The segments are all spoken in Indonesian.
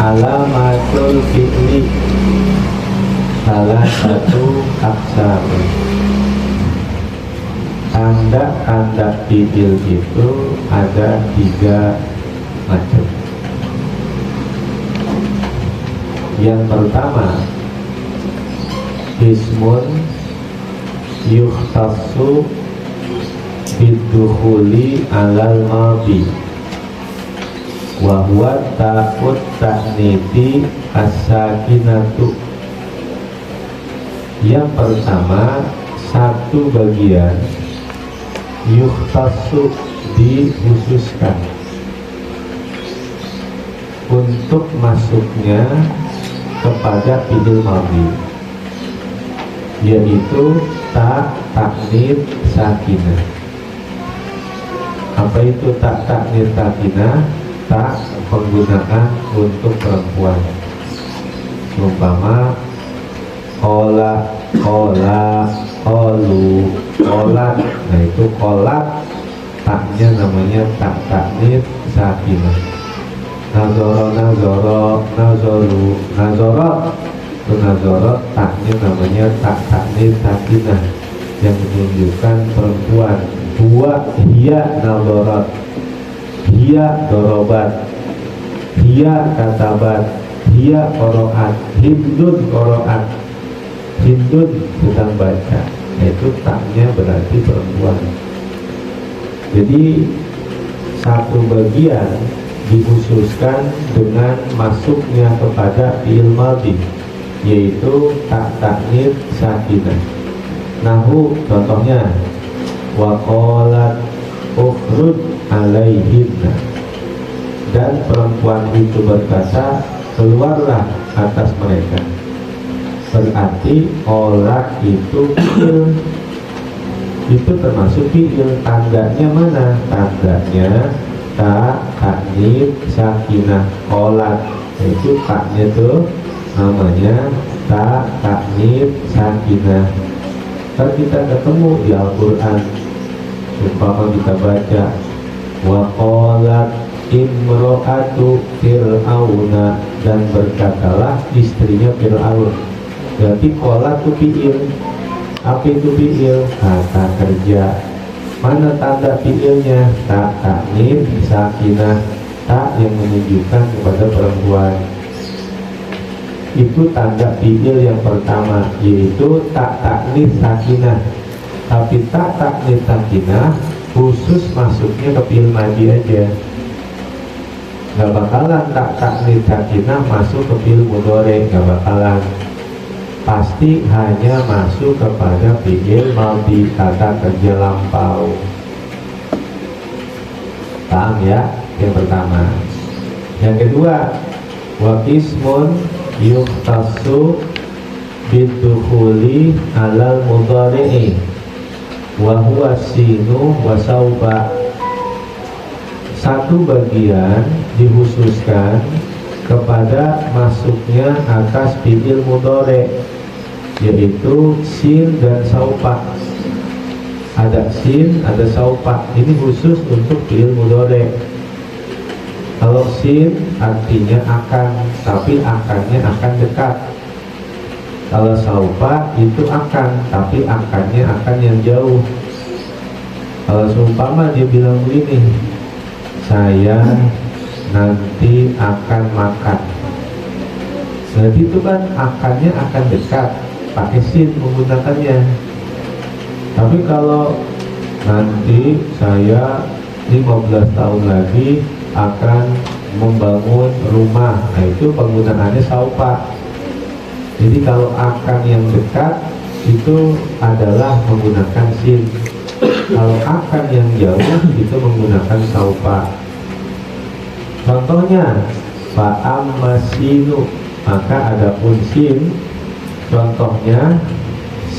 alamatul fi'li salah satu aksar. Tanda-tanda fi'il itu ada 3 macam. Yang pertama, ismun yukhtassu bidukhuli alal madhi wa huwa ta'ud ta'niti as-sakinatu. Yang pertama, satu bagian yukhtassu, dikhususkan untuk masuknya kepada fi'il madhi, yaitu ta ta'nits sakinah. Apa itu ta ta'nits sakinah? Ta penggunaan untuk perempuan. Umpama kola, kola, kolu, kolat. Nah itu kolat, taknya namanya tak ta'nits sakinah. Nazoro, nazoro, nazoru, nazorot. Itu nazorot, taknya namanya tak ta'nits sakinah, yang menunjukkan perempuan. Huwa hiya nazorot, hiya dorobat, hiya katabat, hiya qoroat, hindun qoroat, hindun sedang baca. Itu taknya berarti perempuan. Jadi satu bagian dikhususkan dengan masuknya kepada fi'il madhi, yaitu tak ta'nits sakinah. Nahu, contohnya wa qalat ukhruj alaihinna, dan perempuan itu berkata keluarlah atas mereka. Berarti qalat itu fi'il, itu termasuk fi'il. Tandanya mana? Tandanya ta ta'nits sakinah qalat, itu taknya tuh namanya ta ta'nits sakinah. Kan kita ketemu di Al-Quran, umpama kita baca wa qalat imro'atu fir'auna, dan berkatalah istrinya Fir'aun. Berarti qalat itu fi'il. Apa itu fi'il? Kata kerja. Mana tanda fi'ilnya? Ta ta'nits sakinah, tak yang menunjukkan kepada perempuan. Itu tanda fi'il yang pertama, yaitu tak ta'nits sakinah. Tapi tak ta'nits sakinah khusus masuknya ke fi'il madhi aja. Gak bakalan tak ta'nits sakinah masuk ke fi'il mudhari, gak bakalan. Pasti hanya masuk kepada fi'il madhi, kata kerja lampau. Paham ya? Yang pertama. Yang kedua, wa ismun yukhtassu bidukhuli alal mudhari'i wa huwa sinu wa sauba. Satu bagian dikhususkan kepada masuknya atas fi'il mudhari, yaitu sin dan saupa. Ada sin, ada saupa. Ini khusus untuk fi'il mudhari. Kalau sin artinya akan, tapi akannya akan dekat. Kalau saupa itu akan, tapi akannya akan yang jauh. Kalau seumpama dia bilang begini, saya nanti akan makan. Jadi itu kan akannya akan dekat, pakai sin menggunakannya. Tapi kalau nanti saya 15 tahun lagi akan membangun rumah, nah itu penggunaannya saupa. Jadi kalau akan yang dekat itu adalah menggunakan sin. Kalau akan yang jauh itu menggunakan saupa. Contohnya fa'amma sinu, maka ada pun sin. Contohnya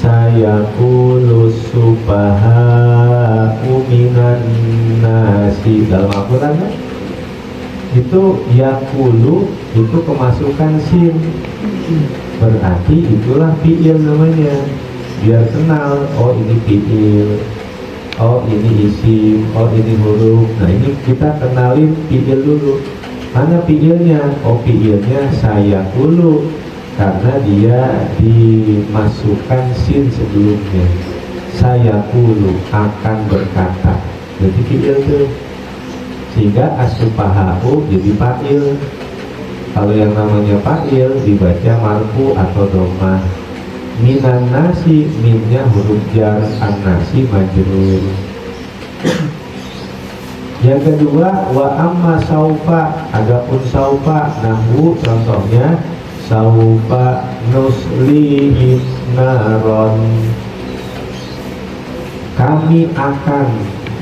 sayaqulu subaha'u minan nasi. Dalam Al-Quran kan? Itu yaqulu, itu kemasukan sin. Berarti itulah fi'il namanya. Biar kenal, oh ini fi'il, oh ini isim, oh ini huruf. Nah ini kita kenalin fi'il dulu. Mana fiilnya? Oh, fiilnya saya dulu, karena dia dimasukkan sin sebelumnya. Saya dulu akan berkata, jadi fiil tuh. Sehingga as-sufaha'u jadi fa'il. Kalau yang namanya fa'il dibaca marfu atau dhammah. Minan nasi, minnya huruf jar, an-nasi majrur. Yang kedua, wa amma saufa, adapun saufa, nahwu contohnya saufa nuslihim naron, kami akan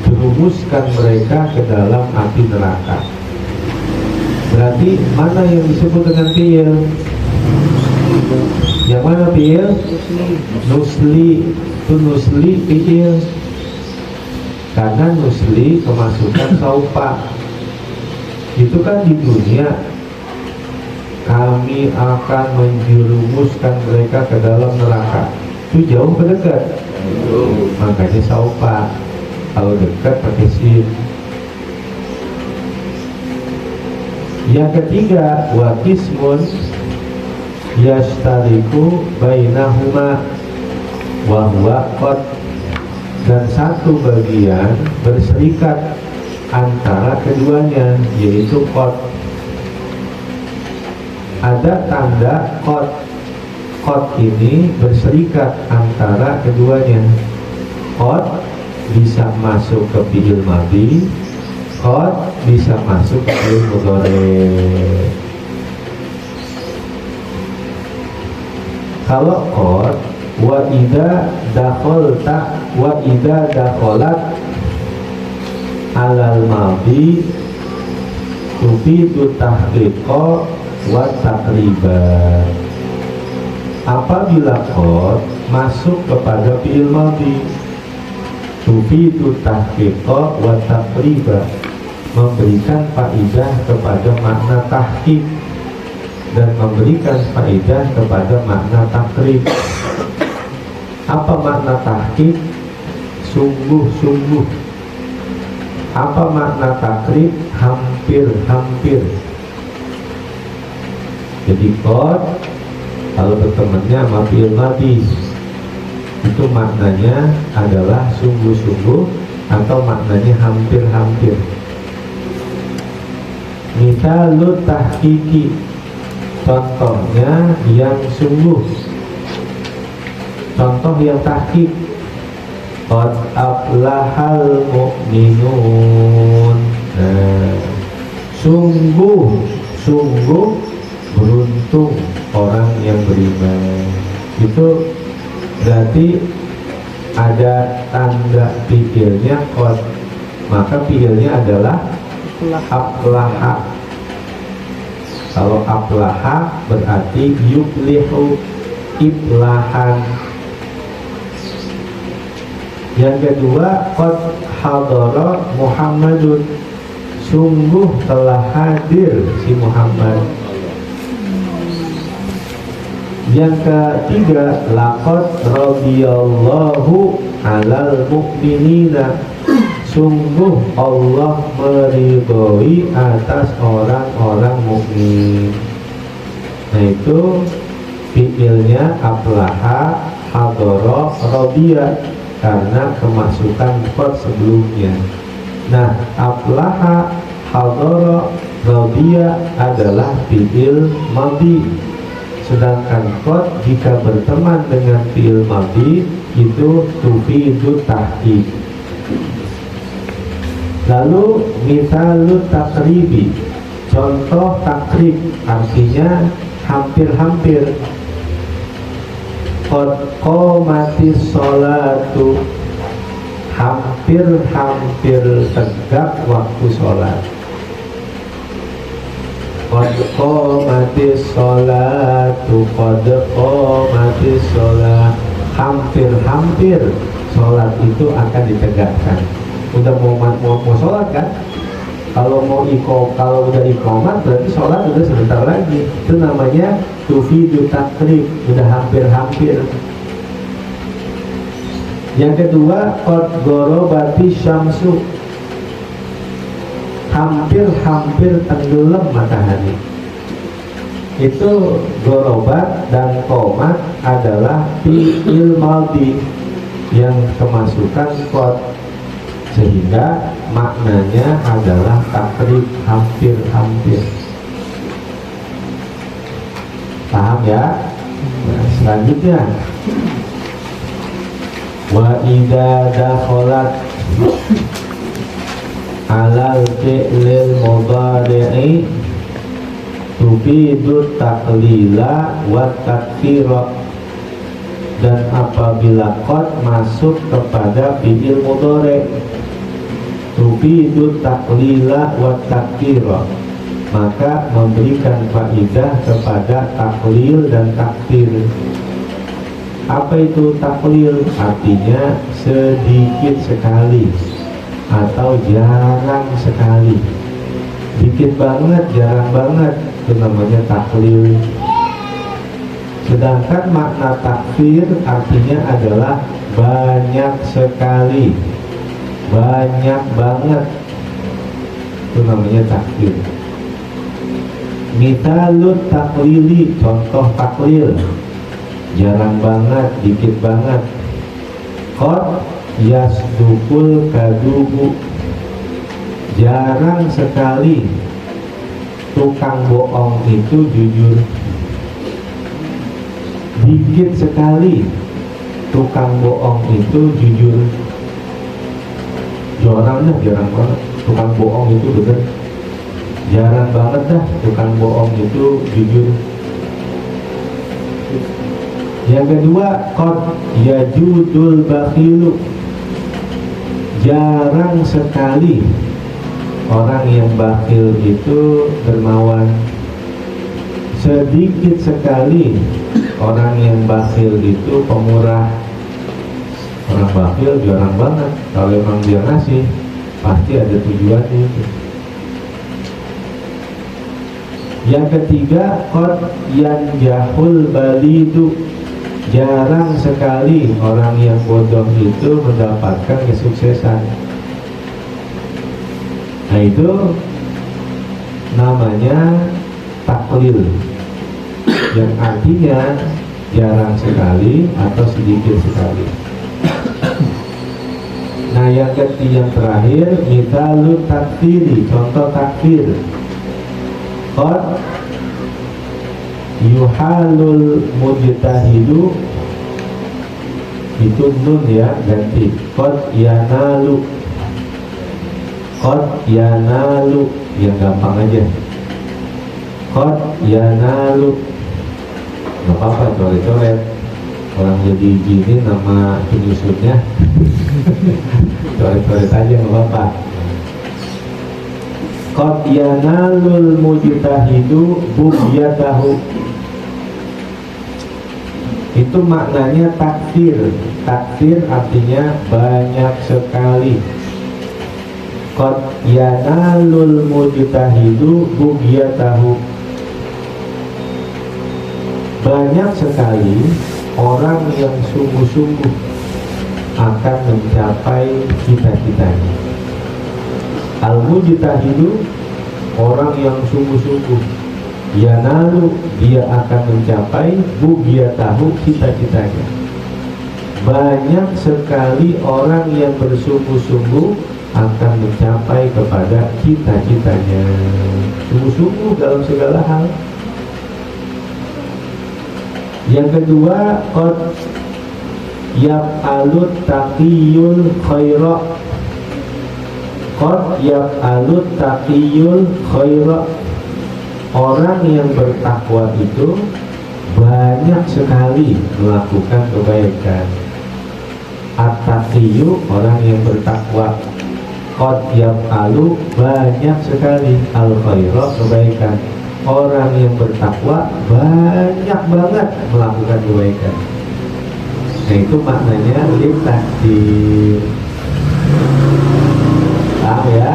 jerumuskan mereka ke dalam api neraka. Berarti mana yang disebut dengan fiil? Yang mana fiil? Nusli. Itu nusli fiil. Karena nusli kemasukan saufa. Itu kan di dunia. Kami akan menjerumuskan mereka ke dalam neraka. Itu jauh ke dekat. Makanya saufa. Kalau dekat pakai sin. Yang ketiga, wa qismun yastariku bainahuma wa huwa qad, dan satu bagian berserikat antara keduanya, yaitu qad. Ada tanda qad. Qad ini berserikat antara keduanya. Qad bisa masuk ke fi'il madhi, qad bisa masuk ke fi'il mudhari'. Kalau qad, wa idza dakhalta, wa idza dakhalat alal madhi tufidu tahqiqa wa taqriba. Apabila qad masuk kepada fi'il madhi, tufidu tahqiqa wa taqriba, memberikan faidah kepada makna tahqiq dan memberikan faidah kepada makna takrib. Apa makna tahqiq? Sungguh-sungguh. Apa makna takrib? Hampir-hampir. Jadi qad kalau bertemannya sama fi'il madhi, itu maknanya adalah sungguh-sungguh atau maknanya hampir-hampir. Misalut tahqiqi, contohnya yang sungguh. Contoh yang tahqiq, qad aflahal mu'minun. Sungguh beruntung orang yang beriman. Itu berarti ada tanda fiilnya qad, maka fiilnya adalah aflaha. Kalau aflaha berarti yuflihu, iflahan. Yang kedua, qad hadara Muhammadun, sungguh telah hadir si Muhammad. Yang ketiga, laqad radhiyallahu 'alal mu'minina, sungguh Allah meridhoi atas orang-orang mukmin. Nah, itu fiilnya aflaha, hadara, radhiya, karena kemasukan qad sebelumnya. Nah, aflaha, hadara, radhiya adalah fiil madhi. Sedangkan qad jika berteman dengan fiil madhi itu tufidu tahqiq. Lalu misalut takribi, contoh takrib, artinya hampir-hampir. Qad qamatis sholatu, hampir-hampir tegak waktu sholat. Qad qamatis sholatu, qad qamatis sholat, hampir-hampir sholat itu akan ditegakkan. Udah mau sholat kan? Kalau udah iqamat berarti sholat udah sebentar lagi. Itu namanya tufidu takrib, udah hampir-hampir. Yang kedua, qad gharabati syamsu, hampir-hampir tenggelam matahari. Itu gorobat dan qomat adalah fi'il madhi yang kemasukan qad, sehingga maknanya adalah takrib, hampir-hampir. Paham ya? Nah, selanjutnya wa idza dakhalat alal fi'lil mudhari'i tufidu taqlila wa takthira, dan apabila qad masuk kepada fi'il mudhari' tufidu taqlila wa takthira, maka memberikan faidah kepada taklil dan takfir. Apa itu taklil? Artinya sedikit sekali atau jarang sekali, dikit banget, jarang banget, itu namanya taklil. Sedangkan makna takfir artinya adalah banyak sekali, banyak banget, itu namanya takfir. Mitalut taklili, contoh taklil, jarang banget, dikit banget. Qad yasdukul kadubu, jarang sekali tukang bohong itu jujur. Dikit sekali tukang bohong itu jujur. Jarang banget tukang bohong itu bener. Jarang banget dah tukang bohong itu jujur. Yang kedua, qad yajudul bakhilu, jarang sekali orang yang bakhil itu dermawan. Sedikit sekali orang yang bakhil itu pemurah. Orang bakhil jarang banget, kalau memang dia ngasih pasti ada tujuannya itu. Yang ketiga, qad yanjahul balidu, jarang sekali orang yang bodoh itu mendapatkan kesuksesan. Nah, itu namanya taklil, yang artinya jarang sekali atau sedikit sekali. Nah, yang terakhir, mithalu takfiri, contoh takfir. Qad yuhalul mujtahidu, itu nun ya, ganti qad yanalu. Qad yanalu, yang gampang aja, qad yanalu, nggak apa-apa, coret-coret. Orang jadi gini nama penyusunnya coret-coret aja, nggak apa-apa. Qad yanalul mujtahidu bughiyatahu, itu maknanya takfir. Takfir artinya banyak sekali. Qad yanalul mujtahidu bughiyatahu, banyak sekali orang yang sungguh-sungguh akan mencapai cita-citanya. Al-mujtahidu, orang yang sungguh-sungguh. Yanalu, dia akan mencapai bughiyatahu, cita-citanya. Banyak sekali orang yang bersungguh-sungguh akan mencapai kepada cita-citanya. Sungguh-sungguh dalam segala hal. Yang kedua, qad yaf'alut taqiyul khaira. Qad yaf'alut taqiyul khaira, orang yang bertakwa itu banyak sekali melakukan kebaikan. At-taqiyu, orang yang bertakwa. Qad yaf'alu, banyak sekali, al-khaira, kebaikan. Orang yang bertakwa banyak banget melakukan kebaikan. Nah, itu maknanya litakdir. Paham ya?